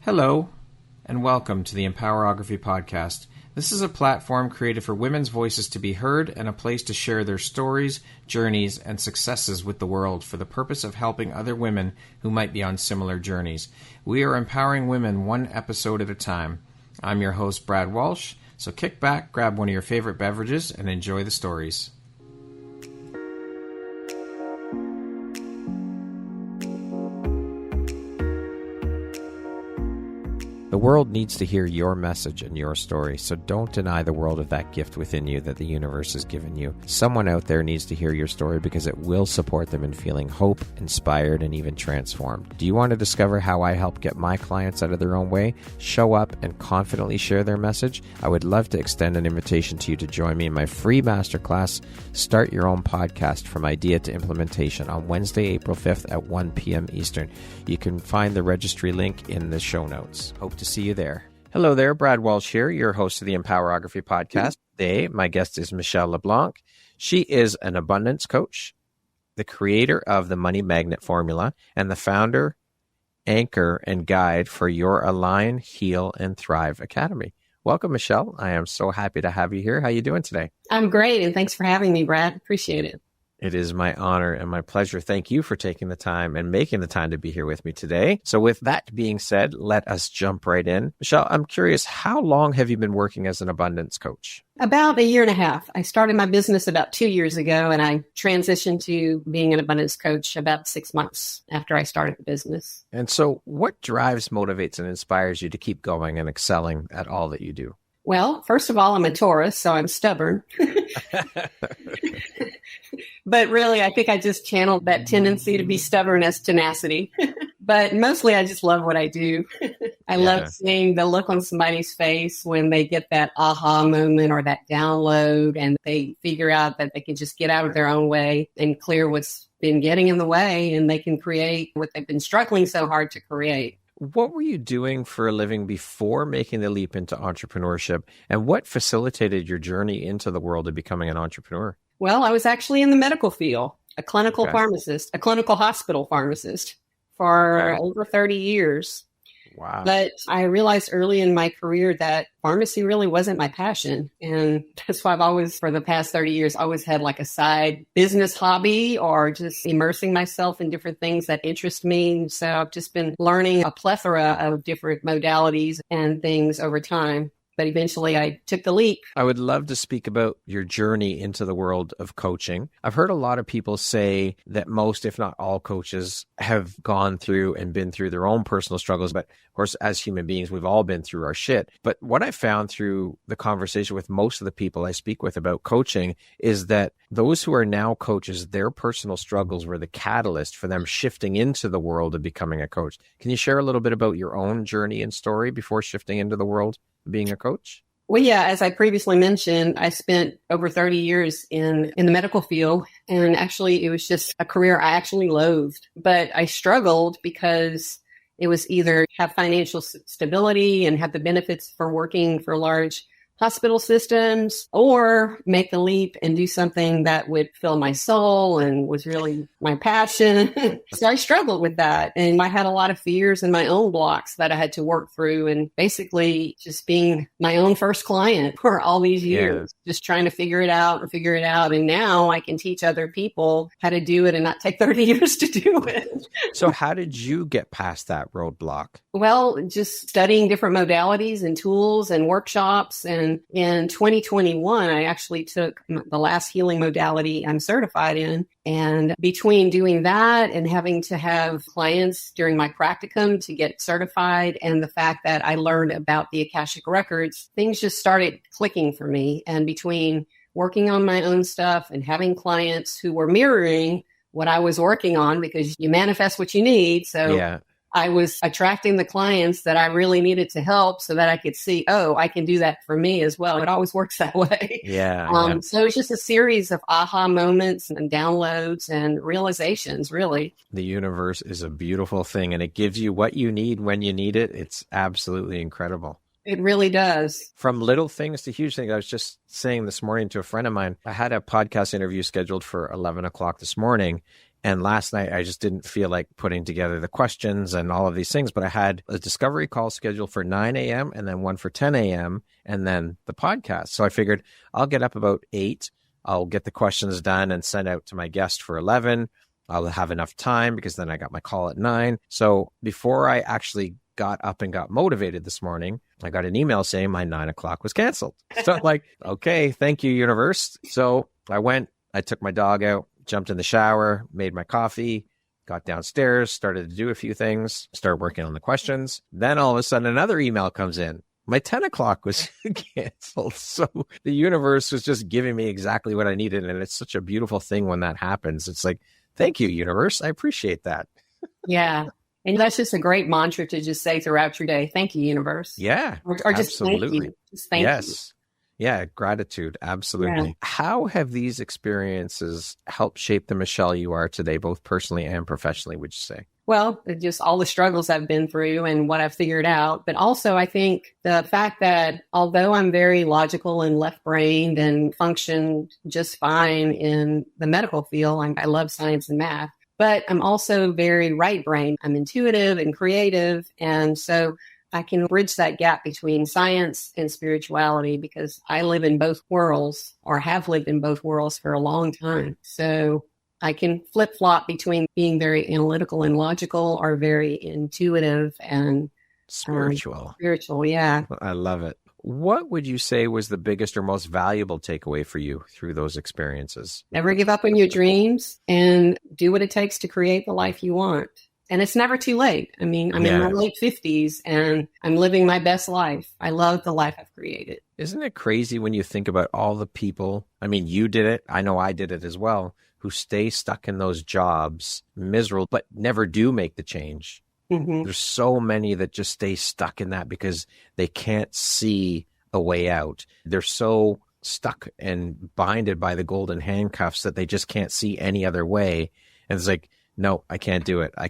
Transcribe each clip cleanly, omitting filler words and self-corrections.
Hello, and welcome to the Empowerography Podcast. This is a platform created for women's voices to be heard and a place to share their stories, journeys, and successes with the world for the purpose of helping other women who might be on similar journeys. We are empowering women one episode at a time. I'm your host, Brad Walsh, so kick back, grab one of your favorite beverages, and enjoy the stories. The world needs to hear your message and your story, so don't deny the world of that gift within you that the universe has given you. Someone out there needs to hear your story because it will support them in feeling hope, inspired, and even transformed. Do you want to discover how I help get my clients out of their own way, show up, and confidently share their message? I would love to extend an invitation to you to join me in my free masterclass, Start Your Own Podcast from Idea to Implementation, on Wednesday, April 5th at 1 p.m. Eastern. You can find the registry link in the show notes. Hope to see you there. Hello there, Brad Walsh here, your host of the Empowerography Podcast. Today, my guest is Michelle Leblanc. She is an abundance coach, the creator of the Money Magnet Formula, and the founder, anchor, and guide for your Align, Heal, and Thrive Academy. Welcome, Michelle. I am so happy to have you here. How are you doing today? I'm great, and thanks for having me, Brad. Appreciate it. It is my honor and my pleasure. Thank you for taking the time and making the time to be here with me today. So with that being said, let us jump right in. Michelle, I'm curious, how long have you been working as an abundance coach? About a year and a half. I started my business about 2 years ago, and I transitioned to being an abundance coach about 6 months after I started the business. And so what drives, motivates, and inspires you to keep going and excelling at all that you do? Well, first of all, I'm a Taurus, so I'm stubborn. But really, I think I just channeled that tendency to be stubborn as tenacity. But mostly, I just love what I do. I love seeing the look on somebody's face when they get that aha moment or that download, and they figure out that they can just get out of their own way and clear what's been getting in the way, and they can create what they've been struggling so hard to create. What were you doing for a living before making the leap into entrepreneurship, and what facilitated your journey into the world of becoming an entrepreneur? Well, I was actually in the medical field, a clinical pharmacist, a clinical hospital pharmacist for over 30 years. Wow. But I realized early in my career that pharmacy really wasn't my passion. And that's why I've always, for the past 30 years, always had like a side business hobby or just immersing myself in different things that interest me. So I've just been learning a plethora of different modalities and things over time. But eventually I took the leap. I would love to speak about your journey into the world of coaching. I've heard a lot of people say that most, if not all, coaches have gone through and been through their own personal struggles. But of course, as human beings, we've all been through our shit. But what I found through the conversation with most of the people I speak with about coaching is that those who are now coaches, their personal struggles were the catalyst for them shifting into the world of becoming a coach. Can you share a little bit about your own journey and story before shifting into the world being a coach? Well, yeah, as I previously mentioned, I spent over 30 years in the medical field. And actually, it was just a career I actually loathed. But I struggled because it was either have financial stability and have the benefits for working for large hospital systems, or make the leap and do something that would fill my soul and was really my passion. So I struggled with that. And I had a lot of fears and my own blocks that I had to work through, and basically just being my own first client for all these years, just trying to figure it out. And now I can teach other people how to do it and not take 30 years to do it. So how did you get past that roadblock? Well, just studying different modalities and tools and workshops. And in 2021, I actually took the last healing modality I'm certified in. And between doing that and having to have clients during my practicum to get certified, and the fact that I learned about the Akashic Records, things just started clicking for me. And between working on my own stuff and having clients who were mirroring what I was working on, because you manifest what you need. So I was attracting the clients that I really needed to help so that I could see, oh, I can do that for me as well. It always works that way. So it's just a series of aha moments and downloads and realizations, really. The universe is a beautiful thing, and it gives you what you need when you need it. It's absolutely incredible. It really does. From little things to huge things. I was just saying this morning to a friend of mine, I had a podcast interview scheduled for 11 o'clock this morning. And last night, I just didn't feel like putting together the questions and all of these things, but I had a discovery call scheduled for 9 a.m. and then one for 10 a.m. and then the podcast. So I figured I'll get up about 8. I'll get the questions done and send out to my guest for 11. I'll have enough time because then I got my call at 9. So before I actually got up and got motivated this morning, I got an email saying my 9 o'clock was canceled. So I'm like, okay, thank you, universe. So I took my dog out, jumped in the shower, made my coffee, got downstairs, started to do a few things, started working on the questions. Then all of a sudden, another email comes in. My 10 o'clock was canceled. So the universe was just giving me exactly what I needed. And it's such a beautiful thing when that happens. It's like, thank you, universe. I appreciate that. Yeah. And that's just a great mantra to just say throughout your day. Thank you, universe. Yeah, or just absolutely. thank you. Just thank you. Yeah, gratitude. Absolutely. Yeah. How have these experiences helped shape the Michelle you are today, both personally and professionally, would you say? Well, just all the struggles I've been through and what I've figured out. But also, I think the fact that although I'm very logical and left-brained and function just fine in the medical field, I love science and math, but I'm also very right-brained. I'm intuitive and creative. And so I can bridge that gap between science and spirituality because I live in both worlds or have lived in both worlds for a long time. So I can flip-flop between being very analytical and logical or very intuitive and spiritual. Yeah. I love it. What would you say was the biggest or most valuable takeaway for you through those experiences? Never give up on your dreams and do what it takes to create the life you want. And it's never too late. I mean, I'm in my late 50s and I'm living my best life. I love the life I've created. Isn't it crazy when you think about all the people? I mean, you did it. I know I did it as well, who stay stuck in those jobs, miserable, but never do make the change. Mm-hmm. There's so many that just stay stuck in that because they can't see a way out. They're so stuck and binded by the golden handcuffs that they just can't see any other way. And it's like, no, I can't do it. I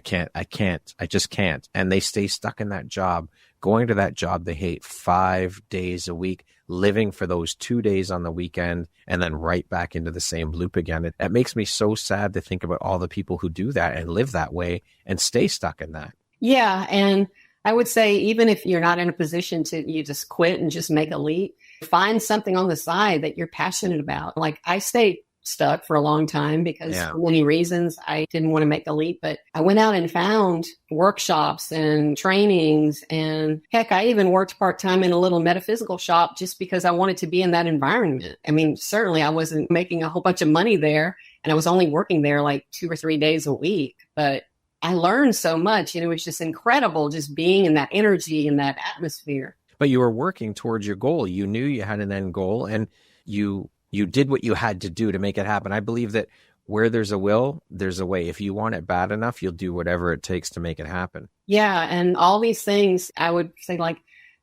just can't. And they stay stuck in that job, going to that job they hate 5 days a week, living for those 2 days on the weekend, and then right back into the same loop again. It makes me so sad to think about all the people who do that and live that way and stay stuck in that. Yeah. And I would say, even if you're not in a position to, you just quit and just make a leap, find something on the side that you're passionate about. Like I stayed stuck for a long time because for many reasons I didn't want to make a leap, but I went out and found workshops and trainings, and heck, I even worked part-time in a little metaphysical shop just because I wanted to be in that environment. I mean, certainly I wasn't making a whole bunch of money there, and I was only working there like 2 or 3 days a week, but I learned so much, and it was just incredible just being in that energy and that atmosphere. But you were working towards your goal. You knew you had an end goal, and you did what you had to do to make it happen. I believe that where there's a will, there's a way. If you want it bad enough, you'll do whatever it takes to make it happen. Yeah. And all these things, I would say, like,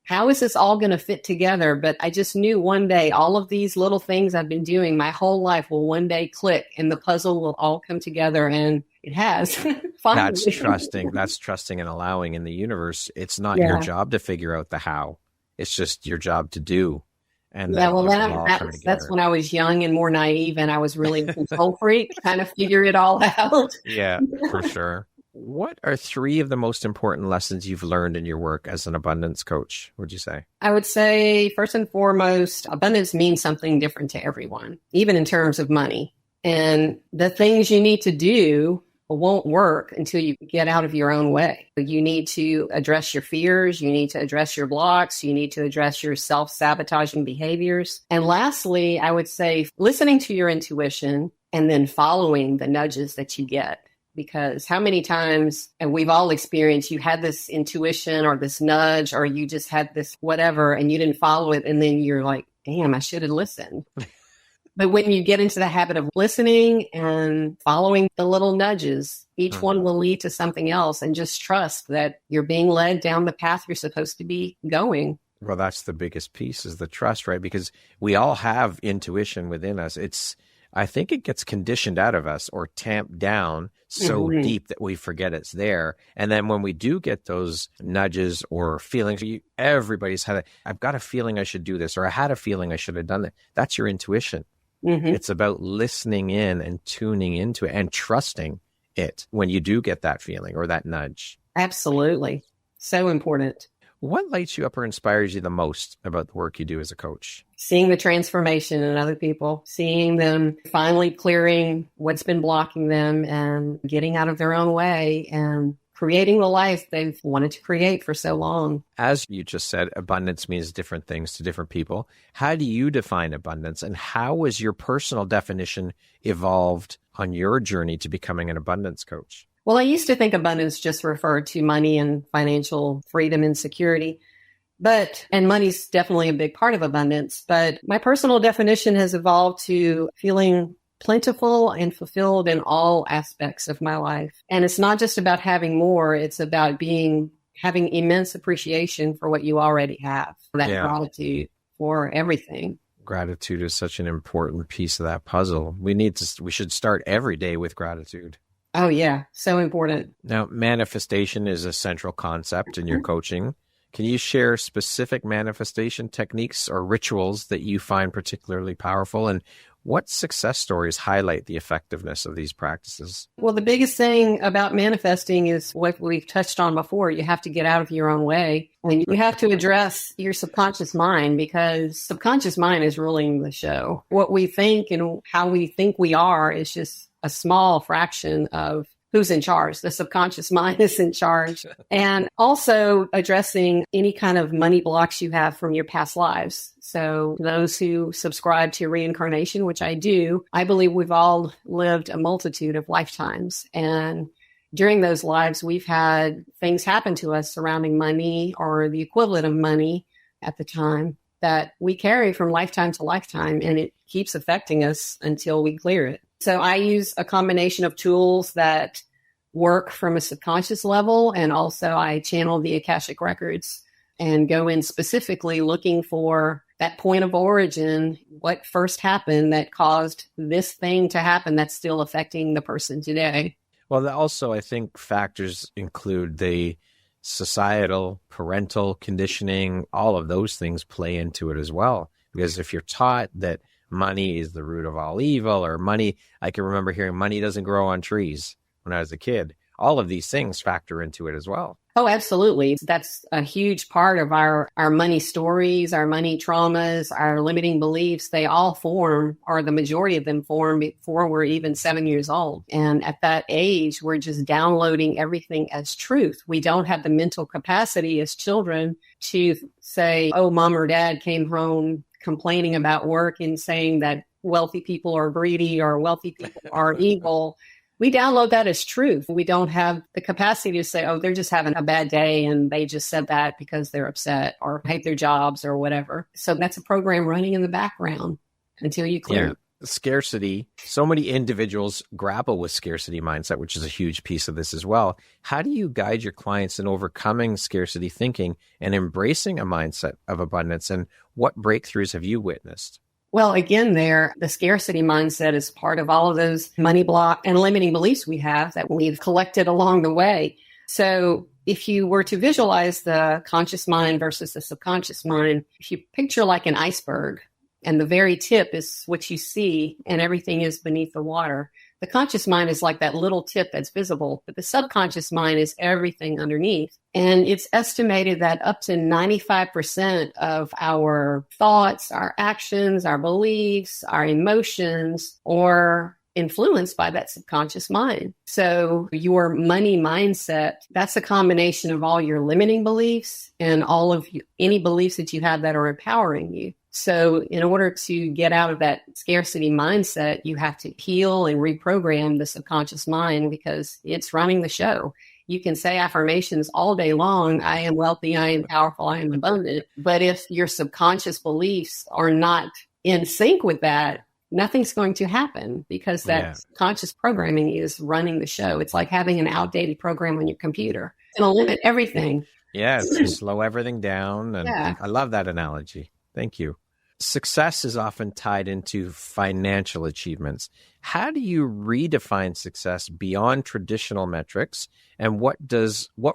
how is this all going to fit together? But I just knew one day all of these little things I've been doing my whole life will one day click and the puzzle will all come together. And it has. That's trusting. That's trusting and allowing in the universe. It's not your job to figure out the how. It's just your job to do. And that's when I was young and more naive, and I was really a control freak, kind of figure it all out. Yeah, for sure. What are 3 of the most important lessons you've learned in your work as an abundance coach, would you say? I would say, first and foremost, abundance means something different to everyone, even in terms of money. And the things you need to do won't work until you get out of your own way. You need to address your fears. You need to address your blocks. You need to address your self-sabotaging behaviors. And lastly, I would say listening to your intuition and then following the nudges that you get. Because how many times, and we've all experienced, you had this intuition or this nudge, or you just had this whatever and you didn't follow it. And then you're like, damn, I should have listened. But when you get into the habit of listening and following the little nudges, each one will lead to something else, and just trust that you're being led down the path you're supposed to be going. Well, that's the biggest piece, is the trust, right? Because we all have intuition within us. I think it gets conditioned out of us or tamped down so deep that we forget it's there. And then when we do get those nudges or feelings, everybody's had I've got a feeling I should do this, or I had a feeling I should have done that. That's your intuition. Mm-hmm. It's about listening in and tuning into it and trusting it when you do get that feeling or that nudge? Absolutely. So important. What lights you up or inspires you the most about the work you do as a coach? Seeing the transformation in other people, seeing them finally clearing what's been blocking them and getting out of their own way and creating the life they've wanted to create for so long. As you just said, abundance means different things to different people. How do you define abundance, and how has your personal definition evolved on your journey to becoming an abundance coach? Well, I used to think abundance just referred to money and financial freedom and security. And money's definitely a big part of abundance. But my personal definition has evolved to feeling plentiful and fulfilled in all aspects of my life. And it's not just about having more, it's about having immense appreciation for what you already have, that gratitude for everything. Gratitude is such an important piece of that puzzle. We should start every day with gratitude. Oh, yeah. So important. Now, manifestation is a central concept in your coaching. Can you share specific manifestation techniques or rituals that you find particularly powerful? And what success stories highlight the effectiveness of these practices? Well, the biggest thing about manifesting is what we've touched on before. You have to get out of your own way. And you have to address your subconscious mind, because subconscious mind is ruling the show. What we think and how we think we are is just a small fraction of who's in charge. The subconscious mind is in charge. And also addressing any kind of money blocks you have from your past lives. So those who subscribe to reincarnation, which I do, I believe we've all lived a multitude of lifetimes. And during those lives, we've had things happen to us surrounding money or the equivalent of money at the time that we carry from lifetime to lifetime, and it keeps affecting us until we clear it. So I use a combination of tools that work from a subconscious level, and also I channel the Akashic records and go in specifically looking for that point of origin, what first happened that caused this thing to happen that's still affecting the person today. Well, also, I think factors include the societal, parental conditioning, all of those things play into it as well. Because if you're taught that money is the root of all evil, or money, I can remember hearing money doesn't grow on trees when I was a kid. All of these things factor into it as well. Oh, absolutely. That's a huge part of our money stories, our money traumas, our limiting beliefs. They all form, or the majority of them form, before we're even 7 years old. And at that age, we're just downloading everything as truth. We don't have the mental capacity as children to say, oh, mom or dad came home complaining about work and saying that wealthy people are greedy or wealthy people are evil. We download that as truth. We don't have the capacity to say, oh, they're just having a bad day and they just said that because they're upset or hate their jobs or whatever. So that's a program running in the background until you clear it. Scarcity. So many individuals grapple with scarcity mindset, which is a huge piece of this as well. How do you guide your clients in overcoming scarcity thinking and embracing a mindset of abundance? And what breakthroughs have you witnessed? Well, again, the scarcity mindset is part of all of those money block and limiting beliefs we have that we've collected along the way. So if you were to visualize the conscious mind versus the subconscious mind, if you picture like an iceberg, and the very tip is what you see and everything is beneath the water. The conscious mind is like that little tip that's visible, but the subconscious mind is everything underneath. And it's estimated that up to 95% of our thoughts, our actions, our beliefs, our emotions are influenced by that subconscious mind. So your money mindset, that's a combination of all your limiting beliefs and all of any beliefs that you have that are empowering you. So in order to get out of that scarcity mindset, you have to heal and reprogram the subconscious mind because it's running the show. You can say affirmations all day long. I am wealthy, I am powerful, I am abundant. But if your subconscious beliefs are not in sync with that, nothing's going to happen because that conscious programming is running the show. It's like having an outdated program on your computer. It'll limit everything. Yeah, slow everything down. And I love that analogy. Thank you. Success is often tied into financial achievements. How do you redefine success beyond traditional metrics? And what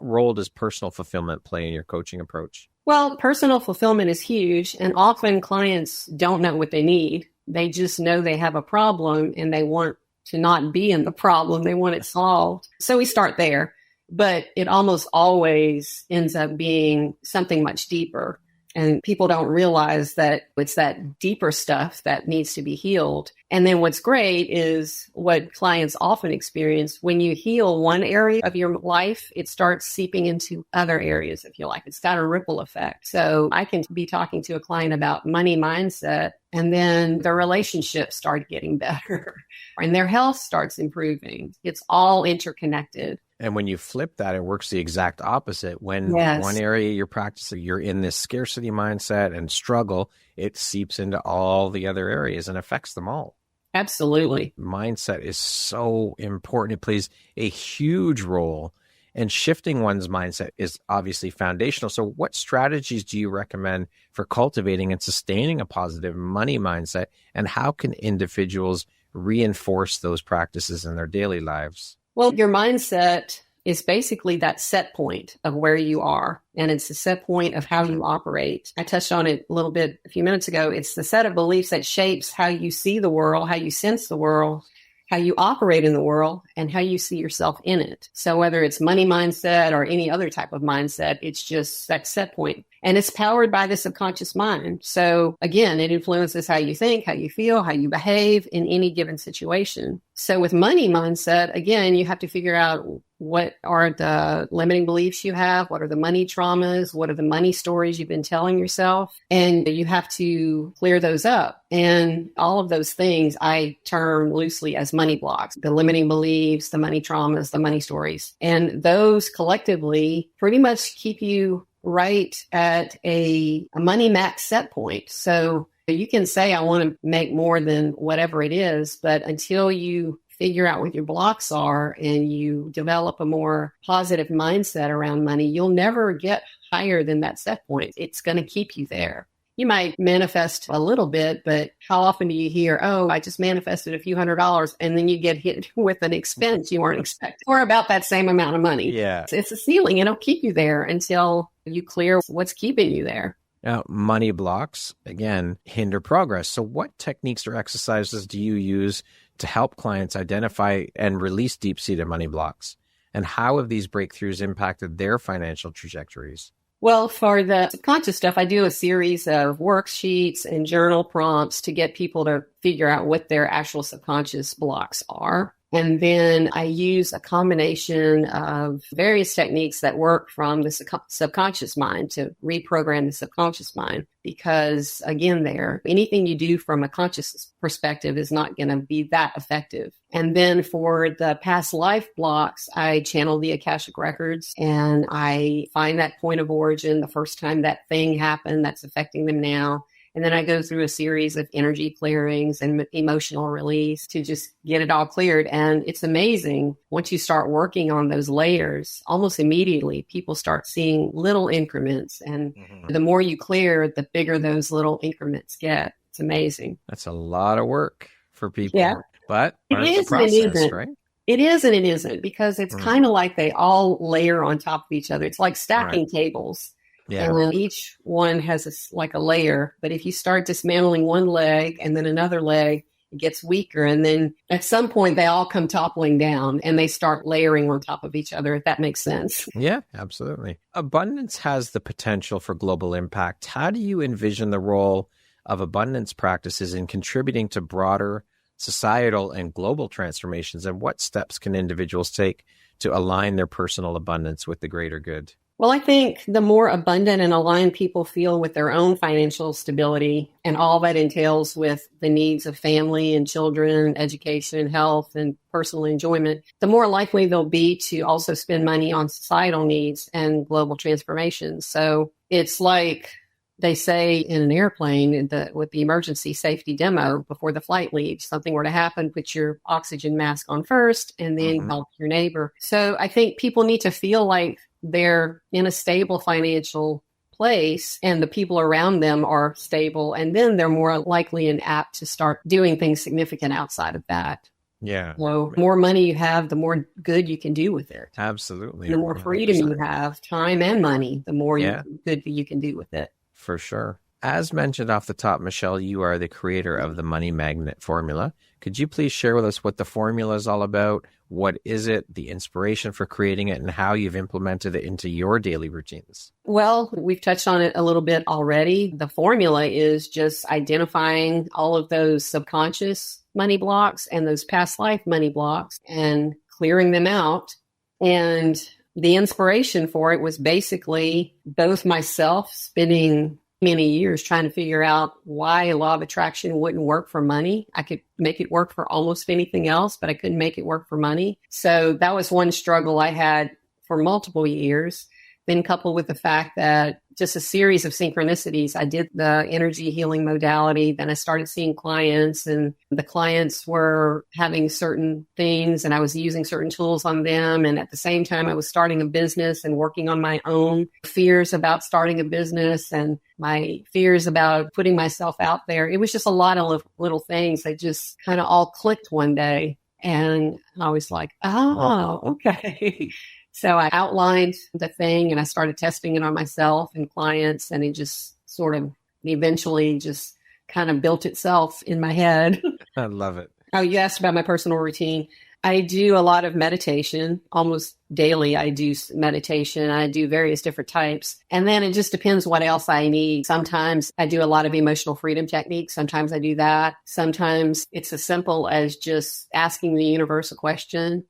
role does personal fulfillment play in your coaching approach? Well, personal fulfillment is huge. And often clients don't know what they need. They just know they have a problem and they want to not be in the problem. They want it solved. So we start there, but it almost always ends up being something much deeper. And people don't realize that it's that deeper stuff that needs to be healed. And then what's great is what clients often experience when you heal one area of your life, it starts seeping into other areas, if you like. It's got a ripple effect. So I can be talking to a client about money mindset, and then their relationships start getting better and their health starts improving. It's all interconnected. And when you flip that, it works the exact opposite. When one area you're practicing, you're in this scarcity mindset and struggle, it seeps into all the other areas and affects them all. Absolutely. Mindset is so important. It plays a huge role, and shifting one's mindset is obviously foundational. So what strategies do you recommend for cultivating and sustaining a positive money mindset, and how can individuals reinforce those practices in their daily lives? Well, your mindset is basically that set point of where you are, and it's the set point of how you operate. I touched on it a little bit a few minutes ago. It's the set of beliefs that shapes how you see the world, how you sense the world, how you operate in the world, and how you see yourself in it. So whether it's money mindset or any other type of mindset, it's just that set point. And it's powered by the subconscious mind. So again, it influences how you think, how you feel, how you behave in any given situation. So with money mindset, again, you have to figure out what are the limiting beliefs you have, what are the money traumas, what are the money stories you've been telling yourself, and you have to clear those up. And all of those things I term loosely as money blocks, the limiting beliefs, the money traumas, the money stories. And those collectively pretty much keep you right at a money max set point. So you can say, I want to make more than whatever it is, but until you figure out what your blocks are and you develop a more positive mindset around money, you'll never get higher than that set point. It's going to keep you there. You might manifest a little bit, but how often do you hear, oh, I just manifested a few $100s, and then you get hit with an expense you weren't expecting, or about that same amount of money? Yeah. It's a ceiling. It'll keep you there until you clear what's keeping you there. Now, money blocks, again, hinder progress. So what techniques or exercises do you use to help clients identify and release deep-seated money blocks? And how have these breakthroughs impacted their financial trajectories? Well, for the subconscious stuff, I do a series of worksheets and journal prompts to get people to figure out what their actual subconscious blocks are. And then I use a combination of various techniques that work from the subconscious mind to reprogram the subconscious mind. Because again, anything you do from a conscious perspective is not going to be that effective. And then for the past life blocks, I channel the Akashic records and I find that point of origin, the first time that thing happened that's affecting them now. And then I go through a series of energy clearings and emotional release to just get it all cleared. And it's amazing. Once you start working on those layers, almost immediately, people start seeing little increments. And the more you clear, the bigger those little increments get. It's amazing. That's a lot of work for people. Yeah. But it is and it isn't. Right? It is and it isn't, because it's kind of like they all layer on top of each other. It's like stacking tables. Yeah. And then each one has like a layer. But if you start dismantling one leg and then another leg, it gets weaker. And then at some point, they all come toppling down and they start layering on top of each other, if that makes sense. Yeah, absolutely. Abundance has the potential for global impact. How do you envision the role of abundance practices in contributing to broader societal and global transformations? And what steps can individuals take to align their personal abundance with the greater good? Well, I think the more abundant and aligned people feel with their own financial stability and all that entails with the needs of family and children, education, health, and personal enjoyment, the more likely they'll be to also spend money on societal needs and global transformations. So it's like they say in an airplane with the emergency safety demo before the flight leaves, something were to happen, put your oxygen mask on first and then help your neighbor. So I think people need to feel like they're in a stable financial place and the people around them are stable, and then they're more likely and apt to start doing things significant outside of that. Yeah. So the more money you have, the more good you can do with it. Absolutely. The more freedom 100%. You have, time and money, the more good you can do with it. For sure. As mentioned off the top, Michelle, you are the creator of the Money Magnet formula. Could you please share with us what the formula is all about? What is it, the inspiration for creating it, and how you've implemented it into your daily routines? Well, we've touched on it a little bit already. The formula is just identifying all of those subconscious money blocks and those past life money blocks and clearing them out. And the inspiration for it was basically both myself spending many years trying to figure out why law of attraction wouldn't work for money. I could make it work for almost anything else, but I couldn't make it work for money. So that was one struggle I had for multiple years. Then coupled with the fact that just a series of synchronicities, I did the energy healing modality. Then I started seeing clients, and the clients were having certain things and I was using certain tools on them. And at the same time, I was starting a business and working on my own fears about starting a business and my fears about putting myself out there. It was just a lot of little things that just kind of all clicked one day. And I was like, oh, okay. So I outlined the thing and I started testing it on myself and clients, and it just sort of eventually just kind of built itself in my head. I love it. Oh, you asked about my personal routine. I do a lot of meditation. Almost daily I do meditation. I do various different types. And then it just depends what else I need. Sometimes I do a lot of emotional freedom techniques. Sometimes I do that. Sometimes it's as simple as just asking the universe a question.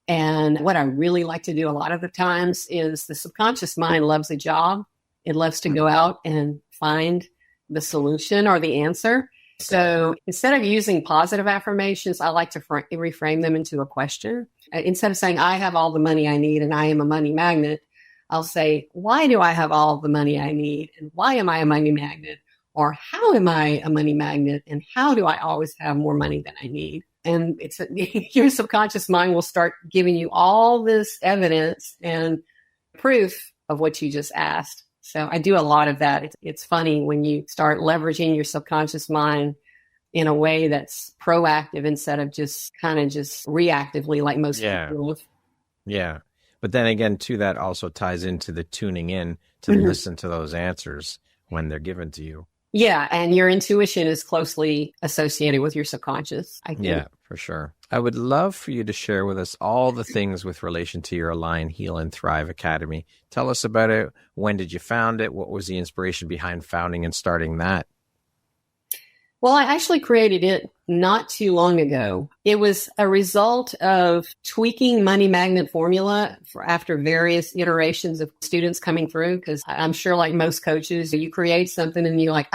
And what I really like to do a lot of the times is the subconscious mind loves a job. It loves to go out and find the solution or the answer. So instead of using positive affirmations, I like to reframe them into a question. Instead of saying, I have all the money I need and I am a money magnet, I'll say, why do I have all the money I need? And why am I a money magnet? Or how am I a money magnet? And how do I always have more money than I need? And your subconscious mind will start giving you all this evidence and proof of what you just asked. So I do a lot of that. It's funny when you start leveraging your subconscious mind in a way that's proactive instead of just kind of just reactively like most people do. Yeah. But then again, too, that also ties into the tuning in to listen to those answers when they're given to you. Yeah, and your intuition is closely associated with your subconscious, I think. Yeah, for sure. I would love for you to share with us all the things with relation to your Align, Heal, and Thrive Academy. Tell us about it. When did you found it? What was the inspiration behind founding and starting that? Well, I actually created it not too long ago. It was a result of tweaking Money Magnet formula after various iterations of students coming through, because I'm sure like most coaches, you create something and you're like,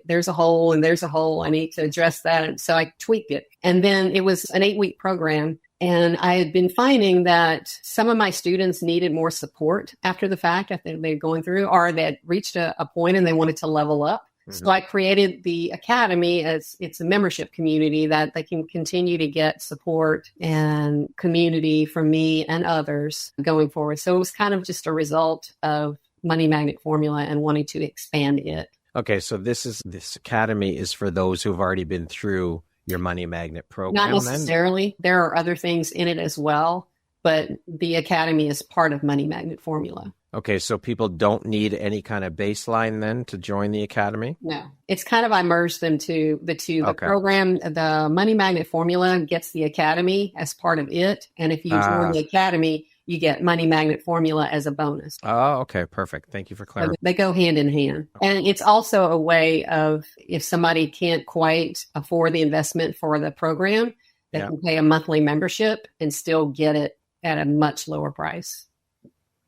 there's a hole and there's a hole. I need to address that. And so I tweaked it. And then it was an 8-week program. And I had been finding that some of my students needed more support after the fact, after they're going through, or they had reached a point and they wanted to level up. So I created the Academy as it's a membership community that they can continue to get support and community from me and others going forward. So it was kind of just a result of Money Magnet formula and wanting to expand it. Okay, so this Academy is for those who've already been through your Money Magnet program. Not necessarily. There are other things in it as well, but the Academy is part of Money Magnet formula. Okay, so people don't need any kind of baseline then to join the Academy? No, it's kind of, I merged them to the two. The program, the Money Magnet formula gets the Academy as part of it. And if you join the Academy, you get Money Magnet formula as a bonus. Oh, okay, perfect. Thank you for clarifying. So they go hand in hand. And it's also a way of, if somebody can't quite afford the investment for the program, they can pay a monthly membership and still get it at a much lower price.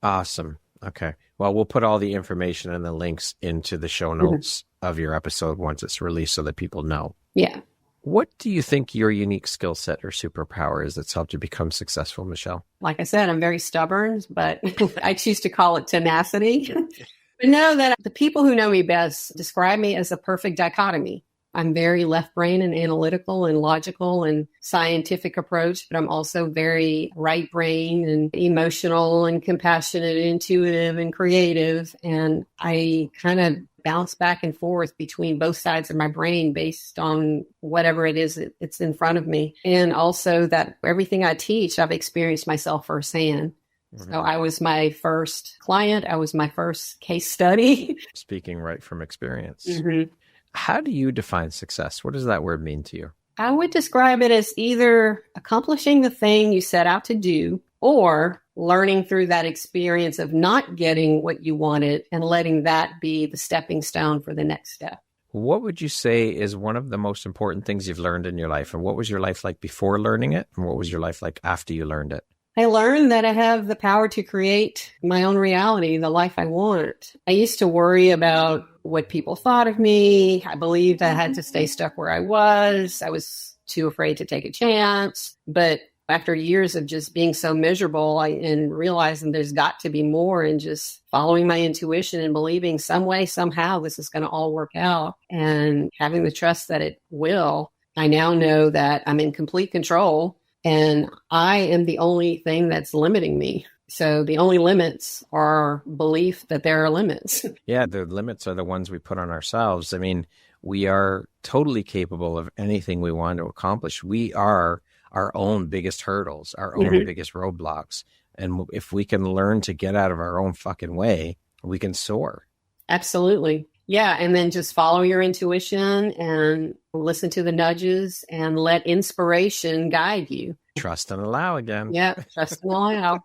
Awesome. Okay. Well, we'll put all the information and the links into the show notes of your episode once it's released so that people know. Yeah. What do you think your unique skill set or superpower is that's helped you become successful, Michelle? Like I said, I'm very stubborn, but I choose to call it tenacity. But know that the people who know me best describe me as a perfect dichotomy. I'm very left brain and analytical and logical and scientific approach, but I'm also very right brain and emotional and compassionate, intuitive and creative. And I kind of bounce back and forth between both sides of my brain based on whatever it is it's in front of me. And also that everything I teach, I've experienced myself firsthand. So I was my first client. I was my first case study. Speaking right from experience. Mhm. How do you define success? What does that word mean to you? I would describe it as either accomplishing the thing you set out to do or learning through that experience of not getting what you wanted and letting that be the stepping stone for the next step. What would you say is one of the most important things you've learned in your life? And what was your life like before learning it? And what was your life like after you learned it? I learned that I have the power to create my own reality, the life I want. I used to worry about what people thought of me. I believed I had to stay stuck where I was. I was too afraid to take a chance. But after years of just being so miserable and realizing there's got to be more and just following my intuition and believing some way, somehow this is going to all work out and having the trust that it will, I now know that I'm in complete control. And I am the only thing that's limiting me. So the only limits are belief that there are limits. Yeah, the limits are the ones we put on ourselves. I mean, we are totally capable of anything we want to accomplish. We are our own biggest hurdles, our own biggest roadblocks. And if we can learn to get out of our own fucking way, we can soar. Absolutely. Yeah. And then just follow your intuition and listen to the nudges and let inspiration guide you. Trust and allow again. Yeah. Trust and allow.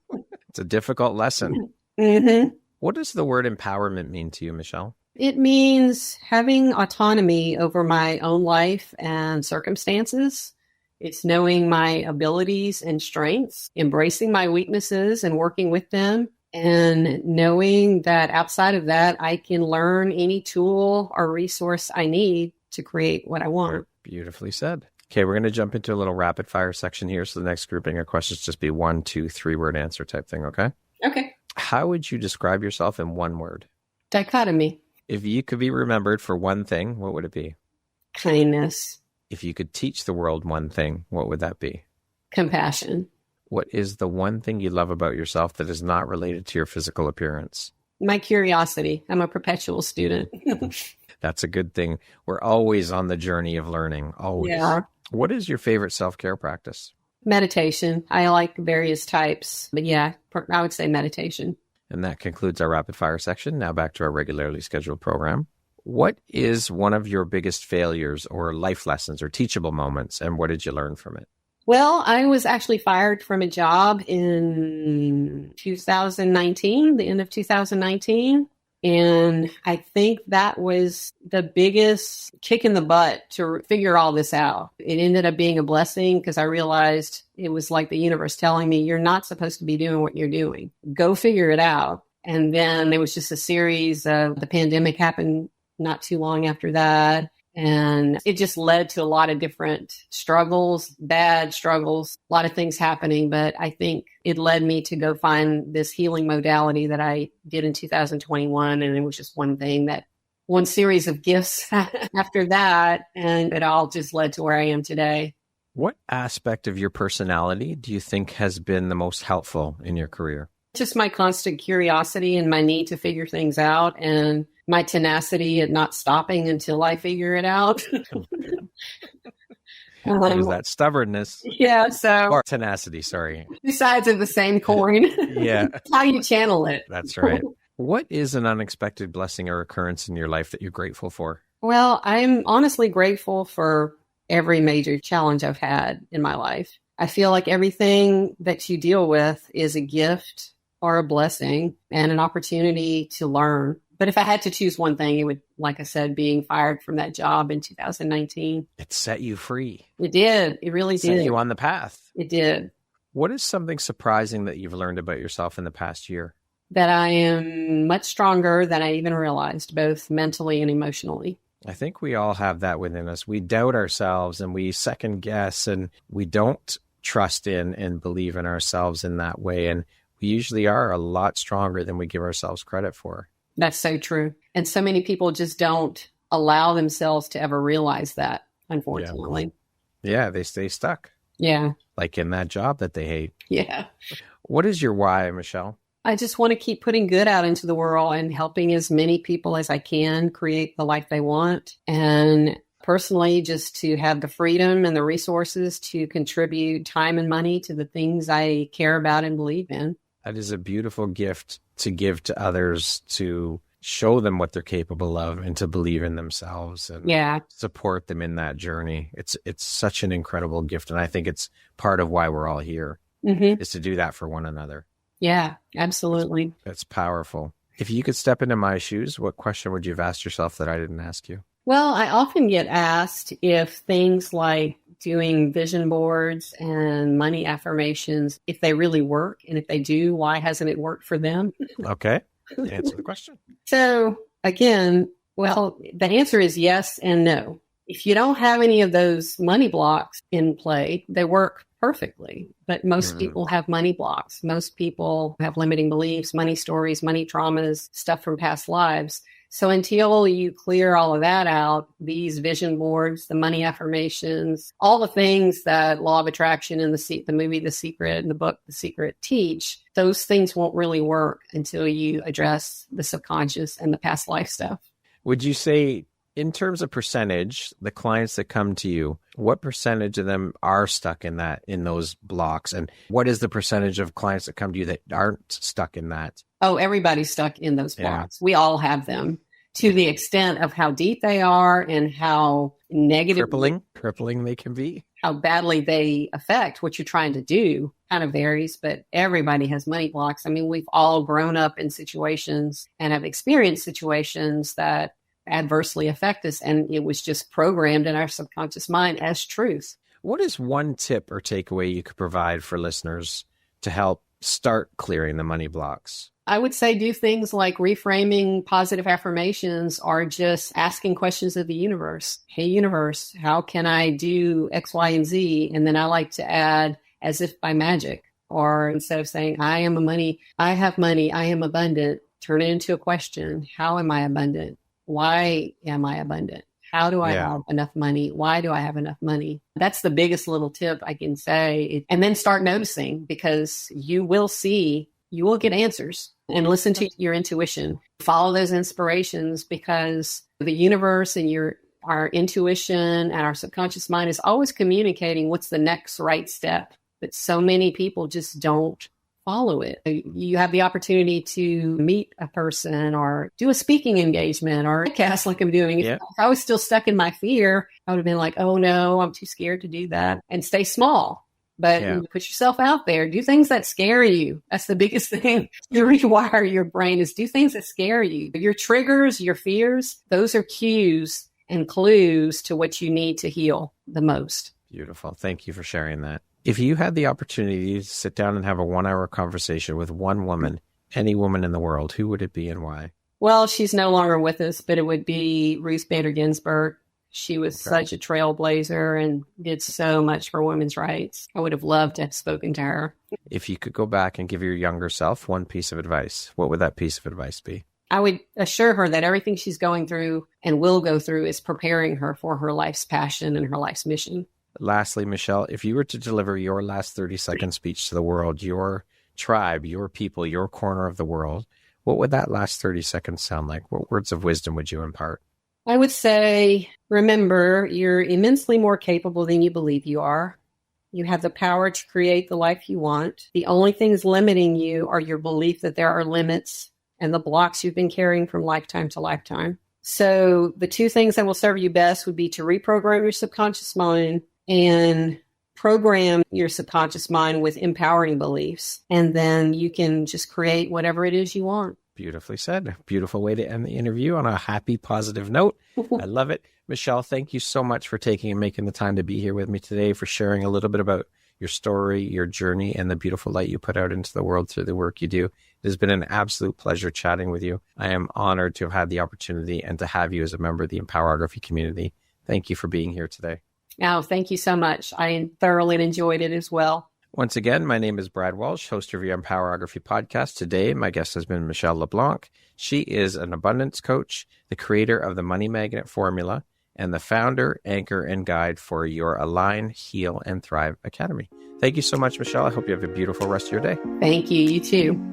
It's a difficult lesson. Mm-hmm. What does the word empowerment mean to you, Michelle? It means having autonomy over my own life and circumstances. It's knowing my abilities and strengths, embracing my weaknesses and working with them, and knowing that outside of that, I can learn any tool or resource I need to create what I want. Beautifully said. Okay, we're going to jump into a little rapid fire section here. So the next grouping of questions just be 1, 2, 3-word answer type thing, okay? Okay. How would you describe yourself in one word? Dichotomy. If you could be remembered for one thing, what would it be? Kindness. If you could teach the world one thing, what would that be? Compassion. What is the one thing you love about yourself that is not related to your physical appearance? My curiosity. I'm a perpetual student. That's a good thing. We're always on the journey of learning, always. Yeah. What is your favorite self-care practice? Meditation. I like various types, but yeah, I would say meditation. And that concludes our rapid fire section. Now back to our regularly scheduled program. What is one of your biggest failures or life lessons or teachable moments, and what did you learn from it? Well, I was actually fired from a job in 2019, the end of 2019. And I think that was the biggest kick in the butt to figure all this out. It ended up being a blessing because I realized it was like the universe telling me, you're not supposed to be doing what you're doing. Go figure it out. And then there was just a series of the pandemic happened not too long after that. And it just led to a lot of different struggles, bad struggles, a lot of things happening. But I think it led me to go find this healing modality that I did in 2021. And it was just one series of gifts after that. And it all just led to where I am today. What aspect of your personality do you think has been the most helpful in your career? Just my constant curiosity and my need to figure things out and my tenacity at not stopping until I figure it out. There's that stubbornness. Yeah. So, or tenacity, sorry. Two sides of the same coin. Yeah. How you channel it. That's right. What is an unexpected blessing or occurrence in your life that you're grateful for? Well, I'm honestly grateful for every major challenge I've had in my life. I feel like everything that you deal with is a gift or a blessing and an opportunity to learn. But if I had to choose one thing, it would, like I said, being fired from that job in 2019. It set you free. It did. It really did. Set you on the path. It did. What is something surprising that you've learned about yourself in the past year? That I am much stronger than I even realized, both mentally and emotionally. I think we all have that within us. We doubt ourselves and we second guess and we don't trust in and believe in ourselves in that way. And we usually are a lot stronger than we give ourselves credit for. That's so true. And so many people just don't allow themselves to ever realize that, unfortunately. Yeah, they stay stuck. Yeah. Like in that job that they hate. Yeah. What is your why, Michelle? I just want to keep putting good out into the world and helping as many people as I can create the life they want. And personally, just to have the freedom and the resources to contribute time and money to the things I care about and believe in. That is a beautiful gift to give to others, to show them what they're capable of and to believe in themselves and support them in that journey. It's such an incredible gift. And I think it's part of why we're all here is to do that for one another. Yeah, absolutely. It's powerful. If you could step into my shoes, what question would you have asked yourself that I didn't ask you? Well, I often get asked if things like doing vision boards and money affirmations, if they really work, and if they do, why hasn't it worked for them? Okay. Answer the question. So again, well, the answer is yes and no. If you don't have any of those money blocks in play, they work perfectly. But most people have money blocks. Most people have limiting beliefs, money stories, money traumas, stuff from past lives. So until you clear all of that out, these vision boards, the money affirmations, all the things that Law of Attraction and the movie The Secret and the book The Secret teach, those things won't really work until you address the subconscious and the past life stuff. Would you say, in terms of percentage, the clients that come to you, what percentage of them are stuck in those blocks? And what is the percentage of clients that come to you that aren't stuck in that? Oh, everybody's stuck in those blocks. Yeah. We all have them, to the extent of how deep they are and how negative, crippling they can be. How badly they affect what you're trying to do kind of varies, but everybody has money blocks. I mean, we've all grown up in situations and have experienced situations that adversely affect us, and it was just programmed in our subconscious mind as truth. What is one tip or takeaway you could provide for listeners to help start clearing the money blocks? I would say do things like reframing positive affirmations, or just asking questions of the universe. Hey, universe, how can I do X, Y, and Z? And then I like to add as if by magic, or instead of saying, I have money, I am abundant, turn it into a question. How am I abundant? Why am I abundant? How do I have enough money? Why do I have enough money? That's the biggest little tip I can say. And then start noticing, because you will get answers, and listen to your intuition. Follow those inspirations, because the universe and our intuition and our subconscious mind is always communicating what's the next right step. But so many people just don't follow it. You have the opportunity to meet a person or do a speaking engagement or a podcast like I'm doing. If I was still stuck in my fear, I would have been like, oh no, I'm too scared to do that, and stay small. But put yourself out there. Do things that scare you. That's the biggest thing to rewire your brain, is do things that scare you. Your triggers, your fears, those are cues and clues to what you need to heal the most. Beautiful. Thank you for sharing that. If you had the opportunity to sit down and have a 1-hour conversation with one woman, any woman in the world, who would it be and why? Well, she's no longer with us, but it would be Ruth Bader Ginsburg. She was such a trailblazer and did so much for women's rights. I would have loved to have spoken to her. If you could go back and give your younger self one piece of advice, what would that piece of advice be? I would assure her that everything she's going through and will go through is preparing her for her life's passion and her life's mission. Lastly, Michelle, if you were to deliver your last 30-second speech to the world, your tribe, your people, your corner of the world, what would that last 30 seconds sound like? What words of wisdom would you impart? I would say, remember, you're immensely more capable than you believe you are. You have the power to create the life you want. The only things limiting you are your belief that there are limits and the blocks you've been carrying from lifetime to lifetime. So the two things that will serve you best would be to reprogram your subconscious mind and program your subconscious mind with empowering beliefs. And then you can just create whatever it is you want. Beautifully said. Beautiful way to end the interview on a happy, positive note. I love it. Michelle, thank you so much for taking and making the time to be here with me today, for sharing a little bit about your story, your journey, and the beautiful light you put out into the world through the work you do. It has been an absolute pleasure chatting with you. I am honored to have had the opportunity and to have you as a member of the Empowerography community. Thank you for being here today. Oh, thank you so much. I thoroughly enjoyed it as well. Once again, my name is Brad Walsh, host of your Empowerography podcast. Today, my guest has been Michelle Leblanc. She is an abundance coach, the creator of the Money Magnet Formula, and the founder, anchor, and guide for your Align, Heal, and Thrive Academy. Thank you so much, Michelle. I hope you have a beautiful rest of your day. Thank you. You too.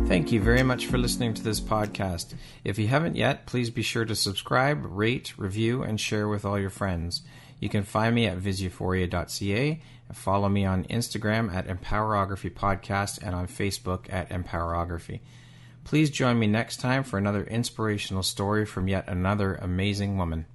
Thank you very much for listening to this podcast. If you haven't yet, please be sure to subscribe, rate, review, and share with all your friends. You can find me at viseuphoria.ca and follow me on Instagram at Empowerography Podcast and on Facebook at Empowerography. Please join me next time for another inspirational story from yet another amazing woman.